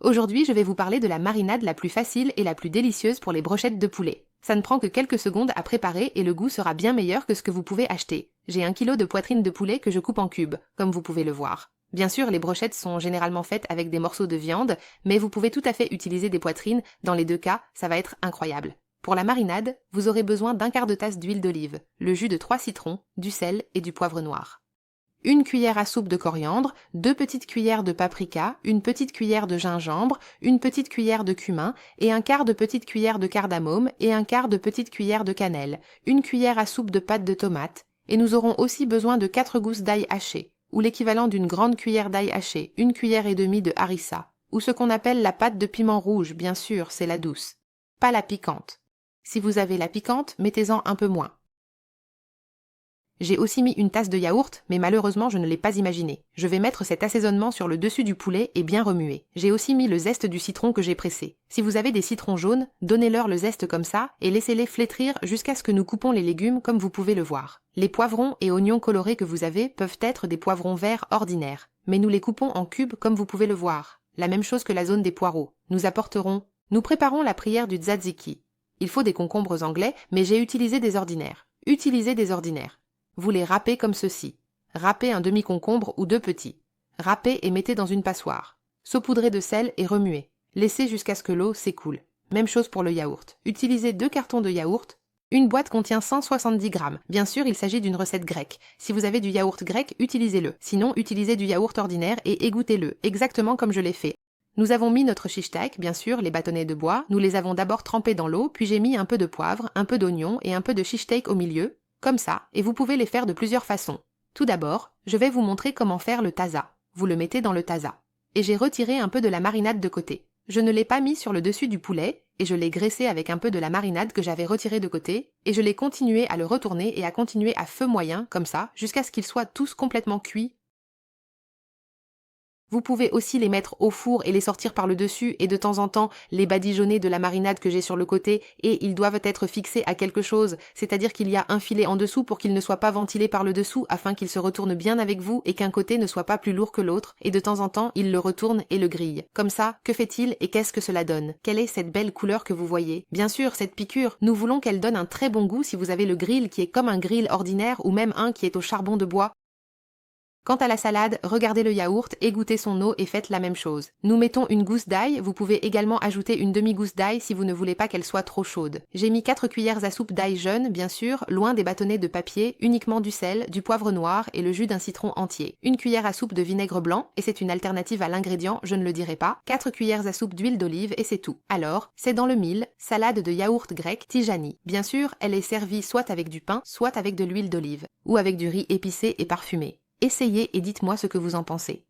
Aujourd'hui, je vais vous parler de la marinade la plus facile et la plus délicieuse pour les brochettes de poulet. Ça ne prend que quelques secondes à préparer et le goût sera bien meilleur que ce que vous pouvez acheter. J'ai 1 kg de poitrine de poulet que je coupe en cubes, comme vous pouvez le voir. Bien sûr, les brochettes sont généralement faites avec des morceaux de viande, mais vous pouvez tout à fait utiliser des poitrines, dans les deux cas, ça va être incroyable. Pour la marinade, vous aurez besoin d'1/4 de tasse d'huile d'olive, le jus de 3 citrons, du sel et du poivre noir. 1 cuillère à soupe de coriandre, 2 petites cuillères de paprika, 1 petite cuillère de gingembre, 1 petite cuillère de cumin et 1/4 de petite cuillère de cardamome et 1/4 de petite cuillère de cannelle, 1 cuillère à soupe de pâte de tomate, et nous aurons aussi besoin de 4 gousses d'ail hachées, ou l'équivalent d'une grande cuillère d'ail haché, 1 cuillère et demie de harissa, ou ce qu'on appelle la pâte de piment rouge, bien sûr, c'est la douce. Pas la piquante. Si vous avez la piquante, mettez-en un peu moins. J'ai aussi mis une tasse de yaourt, mais malheureusement je ne l'ai pas imaginé. Je vais mettre cet assaisonnement sur le dessus du poulet et bien remuer. J'ai aussi mis le zeste du citron que j'ai pressé. Si vous avez des citrons jaunes, donnez-leur le zeste comme ça et laissez-les flétrir jusqu'à ce que nous coupons les légumes comme vous pouvez le voir. Les poivrons et oignons colorés que vous avez peuvent être des poivrons verts ordinaires, mais nous les coupons en cubes comme vous pouvez le voir. La même chose que la zone des poireaux. Nous préparons la prière du tzatziki. Il faut des concombres anglais, mais j'ai utilisé des ordinaires. Utilisez des ordinaires. Vous les râpez comme ceci. Râpez un demi-concombre ou 2 petits. Râpez et mettez dans une passoire. Saupoudrez de sel et remuez. Laissez jusqu'à ce que l'eau s'écoule. Même chose pour le yaourt. Utilisez 2 cartons de yaourt. Une boîte contient 170 grammes. Bien sûr, il s'agit d'une recette grecque. Si vous avez du yaourt grec, utilisez-le. Sinon, utilisez du yaourt ordinaire et égouttez-le, exactement comme je l'ai fait. Nous avons mis notre shish taïk, bien sûr, les bâtonnets de bois. Nous les avons d'abord trempés dans l'eau, puis j'ai mis un peu de poivre, un peu d'oignon et un peu de shish taïk au milieu. Comme ça, et vous pouvez les faire de plusieurs façons. Tout d'abord, je vais vous montrer comment faire le taza. Vous le mettez dans le taza. Et j'ai retiré un peu de la marinade de côté. Je ne l'ai pas mis sur le dessus du poulet, et je l'ai graissé avec un peu de la marinade que j'avais retirée de côté, et je l'ai continué à le retourner et à continuer à feu moyen, comme ça, jusqu'à ce qu'ils soient tous complètement cuits. Vous pouvez aussi les mettre au four et les sortir par le dessus et de temps en temps les badigeonner de la marinade que j'ai sur le côté et ils doivent être fixés à quelque chose, c'est-à-dire qu'il y a un filet en dessous pour qu'ils ne soient pas ventilés par le dessous afin qu'ils se retournent bien avec vous et qu'un côté ne soit pas plus lourd que l'autre et de temps en temps ils le retournent et le grillent. Comme ça, que fait-il et qu'est-ce que cela donne? Quelle est cette belle couleur que vous voyez? Bien sûr, cette piqûre, nous voulons qu'elle donne un très bon goût si vous avez le grill qui est comme un grill ordinaire ou même un qui est au charbon de bois. Quant à la salade, regardez le yaourt, égouttez son eau et faites la même chose. Nous mettons une gousse d'ail, vous pouvez également ajouter une demi-gousse d'ail si vous ne voulez pas qu'elle soit trop chaude. J'ai mis 4 cuillères à soupe d'ail jeune, bien sûr, loin des bâtonnets de papier, uniquement du sel, du poivre noir et le jus d'un citron entier. 1 cuillère à soupe de vinaigre blanc, et c'est une alternative à l'ingrédient, je ne le dirai pas. 4 cuillères à soupe d'huile d'olive et c'est tout. Alors, c'est dans le mille, salade de yaourt grec Tijani. Bien sûr, elle est servie soit avec du pain, soit avec de l'huile d'olive, ou avec du riz épicé et parfumé. Essayez et dites-moi ce que vous en pensez.